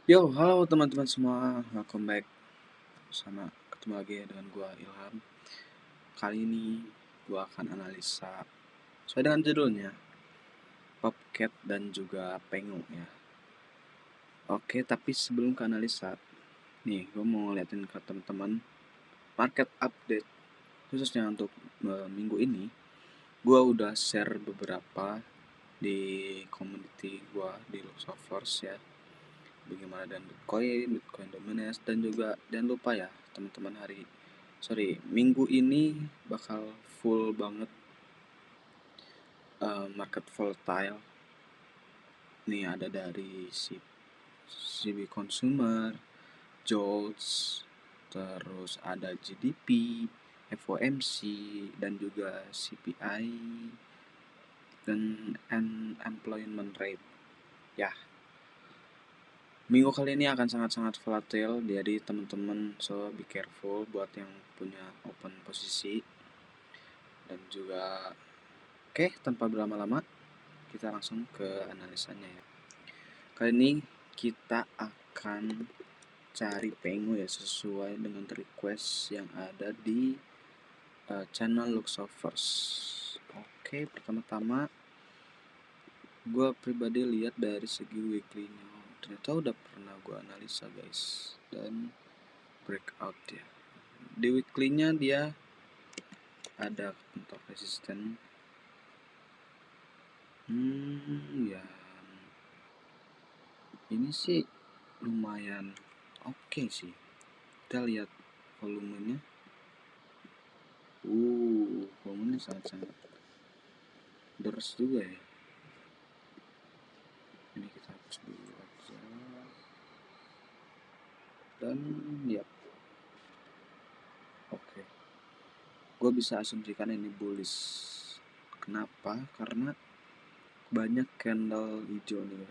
Yo, halo teman-teman semua, welcome back ketemu lagi dengan gua Ilham. Kali ini gua akan analisa sesuai dengan judulnya, Popcat dan juga Pengu ya. Oke, tapi sebelum ke analisa, nih gua mau ngeliatin ke teman-teman market update khususnya untuk minggu ini. Gua udah share beberapa di community gua di Luxovers ya. Bagaimana dan Bitcoin dominance, dan juga jangan lupa ya teman-teman, minggu ini bakal full banget market volatile. Nih ada dari CB Consumer, JOLTS, terus ada GDP, FOMC, dan juga CPI dan unemployment rate ya. Minggu kali ini akan sangat-sangat volatile, jadi teman-teman be careful buat yang punya open posisi. Dan juga oke, tanpa berlama-lama kita langsung ke analisanya ya. Kali ini kita akan cari pengu ya, sesuai dengan request yang ada di channel Luxovers. Oke, pertama-tama gue pribadi lihat dari segi weekly-nya. Ternyata udah pernah gue analisa guys, dan breakout ya. Di weekly-nya dia ada bentuk resisten. Ya ini sih lumayan oke sih. Kita lihat volumenya. Volumenya sangat-sangat deras juga ya. Ini kita hapus dulu aja. Dan ya, oke. Gue bisa asumsikan ini bullish. Kenapa? Karena banyak candle hijau nih.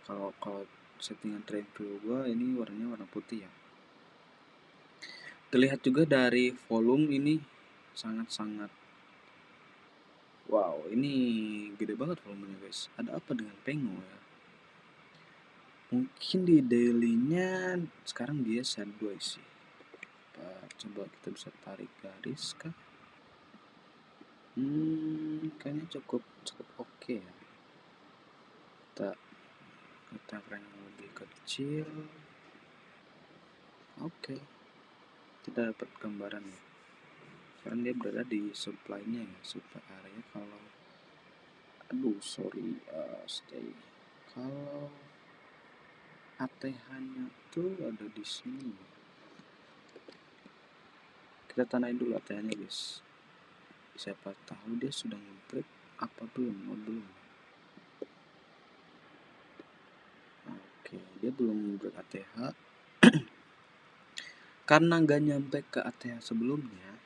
Kalau settingan trend view gue ini warnanya warna putih ya. Terlihat juga dari volume ini sangat-sangat wow, ini gede banget volumenya guys. Ada apa dengan pengu ya? Mungkin di dailynya sekarang dia sideways sih. Coba kita bisa tarik garis kah? Kayaknya cukup oke ya. Kita rank lebih kecil. Oke. Kita dapat gambaran ya. Sekarang dia berada di supply-nya ya, supply area. Kalau stay. Kalau ATH-nya tuh ada di sini. Kita tanain dulu ATH-nya guys. Siapa tahu dia sudah nge-break apa belum? Belum. Oke, dia belum break ATH. Karena nggak nyampe ke ATH sebelumnya,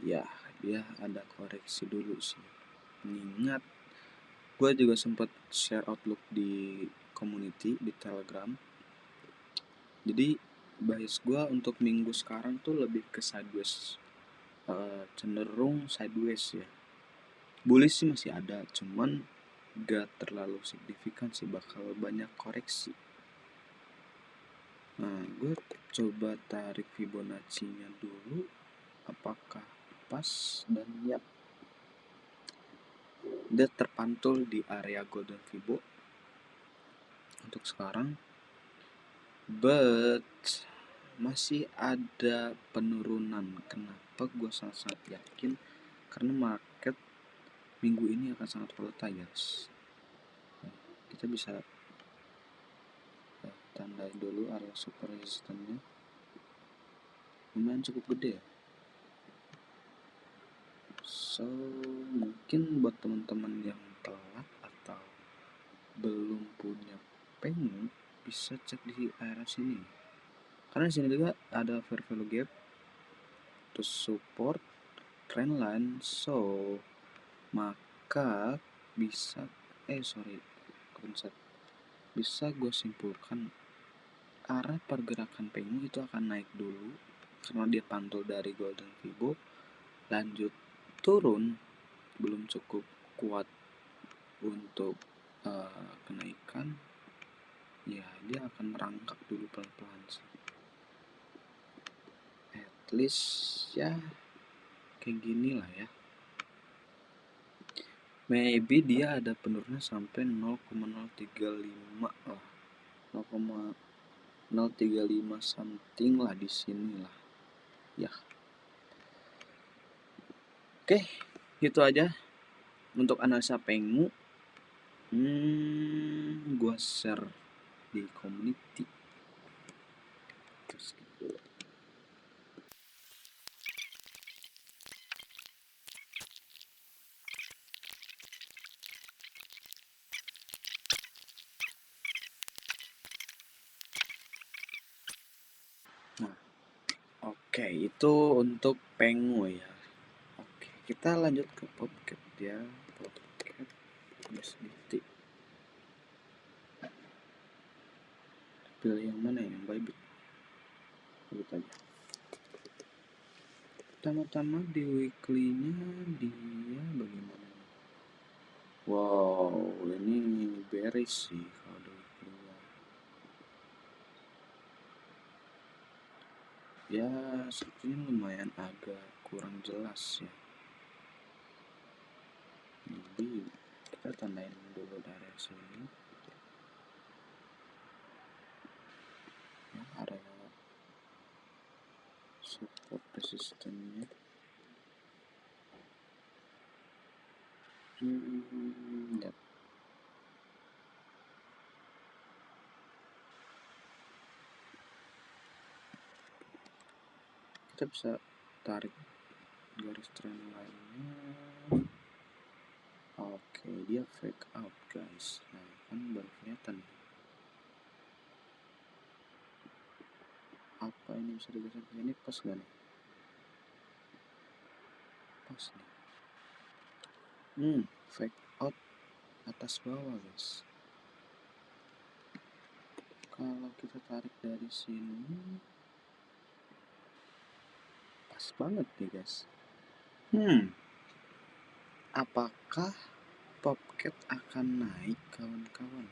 ya dia ada koreksi dulu sih. Mengingat gue juga sempat share outlook di community di Telegram. Jadi bias gue untuk minggu sekarang tuh lebih ke sideways, cenderung sideways ya. Bullish sih masih ada, cuman gak terlalu signifikan sih, bakal banyak koreksi. Nah, gue coba tarik Fibonacci-nya dulu, apakah pas, dan ya, dia terpantul di area Golden Fibo untuk sekarang, but masih ada penurunan. Kenapa gue sangat yakin? Karena market minggu ini akan sangat volatile guys. Kita bisa tandain dulu area super resistannya, lumayan cukup gede ya. So mungkin buat teman-teman yang telat atau belum punya pengu, bisa cek di area sini, karena di sini juga ada fair value gap, terus support, trendline. So maka bisa bisa gue simpulkan arah pergerakan pengu itu akan naik dulu karena dia pantul dari Golden Fibo, lanjut turun, belum cukup kuat untuk kenaikan ya. dia akan merangkak dulu pelan-pelan sih. At least ya kayak gini lah ya. Maybe dia ada penurunan sampai 0,035 lah. 0,035 something lah di sini lah. Ya. Oke, gitu aja untuk analisa Pengu. Gua share di community. Terus gitu. Nah, oke, itu untuk Pengu ya. Oke, kita lanjut ke Popcat ya. Popcat USDT. Pilih yang mana ya? Yang Bybit. Bybit aja. Pertama-tama di weekly-nya dia bagaimana? Wow, ini bearish sih kalau di weekly-nya. Ya, sepertinya lumayan agak kurang jelas ya. Jadi kita tandain dulu dari sini. Ya, area support resistennya. Ya. Kita bisa tarik garis trend line-nya. Oke, dia fake out guys. Nah, kan baru kelihatan. Apa ini bisa digeser ke sini? Pas gak nih? Pas nih. Fake out atas bawah guys. Kalau kita tarik dari sini, pas banget nih guys. Apakah Popcat akan naik kawan-kawan?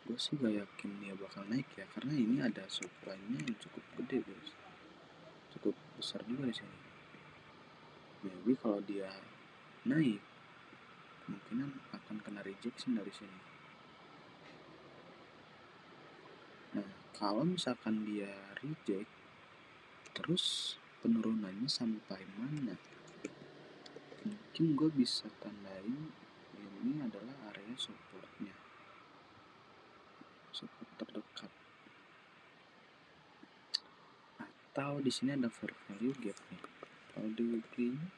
Gue sih gak yakin dia bakal naik ya, karena ini ada supply-nya yang cukup gede guys, cukup besar juga di sini. Maybe kalau dia naik, kemungkinan akan kena rejection dari sini. Nah, kalau misalkan dia reject, terus penurunannya sampai mana? Mungkin gue bisa tandain ini adalah area supportnya, support terdekat. Atau di sini ada fair value gap nih. Kalau di weekly-nya,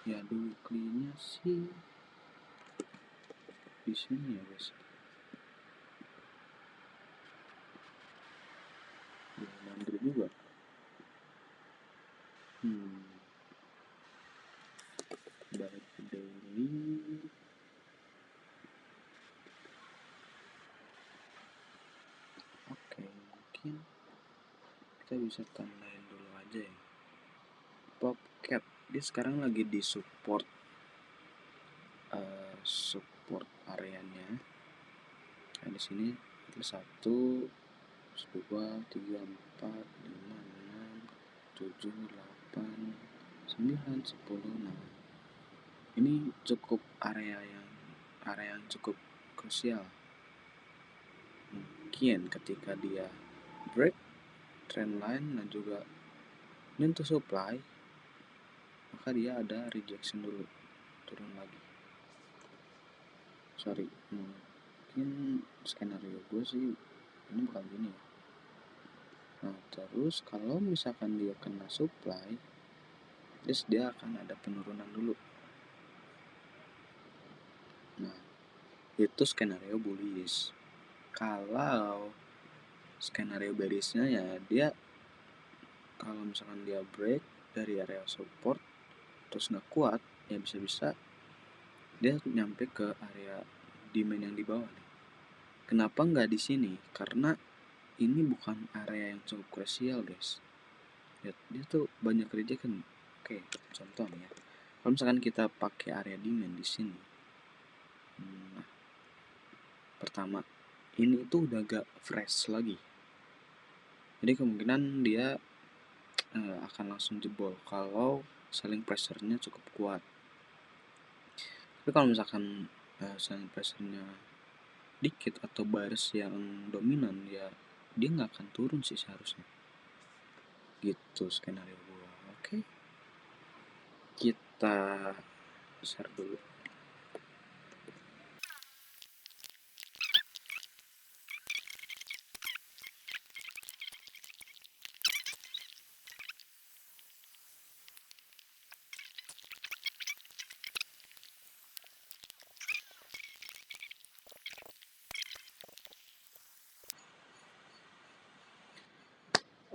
ya di weekly-nya sih di sini ya guys. Ya, mandiri juga. Balik ke daily. Oke, mungkin kita bisa tandain dulu aja ya. Popcat dia sekarang lagi di support areanya. Nah, di sini ada 1, 2, 3, 4, 5, 6, 7, 8, 9, 10. Nah, ini cukup area yang cukup krusial. Mungkin ketika dia break trend line dan juga menyentuh supply, maka dia ada rejection dulu, turun lagi. Mungkin skenario gue sih ini bakal gini ya. Nah, terus kalau misalkan dia kena supply, terus dia akan ada penurunan dulu. Nah, itu skenario bullish. Kalau skenario bearishnya ya dia kalau misalkan dia break dari area support terus nggak kuat, ya bisa-bisa dia nyampe ke area demand yang di bawah nih. Kenapa nggak di sini? Karena ini bukan area yang cukup krusial guys. Lihat, dia tuh banyak rejection. Oke, contoh nih ya. Kalau misalkan kita pakai area demand di sini, nah, pertama ini tuh udah gak fresh lagi, jadi kemungkinan dia akan langsung jebol kalau selling pressure-nya cukup kuat. Tapi kalau misalkan selling pressure-nya dikit atau baris yang dominan, ya dia nggak akan turun sih seharusnya. Gitu skenario gua. Oke, kita share dulu.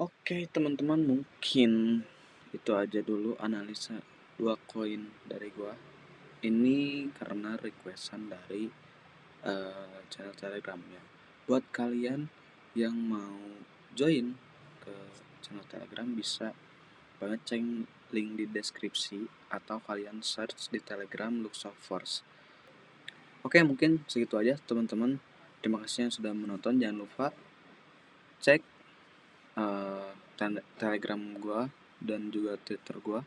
Oke teman-teman, mungkin itu aja dulu analisa dua koin dari gua. Ini karena requestan dari channel Telegramnya. Buat kalian yang mau join ke channel Telegram, bisa banget cek link di deskripsi atau kalian search di Telegram Luxor Force. Oke, mungkin segitu aja teman-teman. Terima kasih yang sudah menonton. Jangan lupa cek Telegram gua dan juga Twitter gua,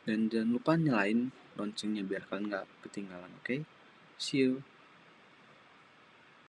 dan jangan lupa nyalain loncengnya biar kalian nggak ketinggalan. Oke, see you.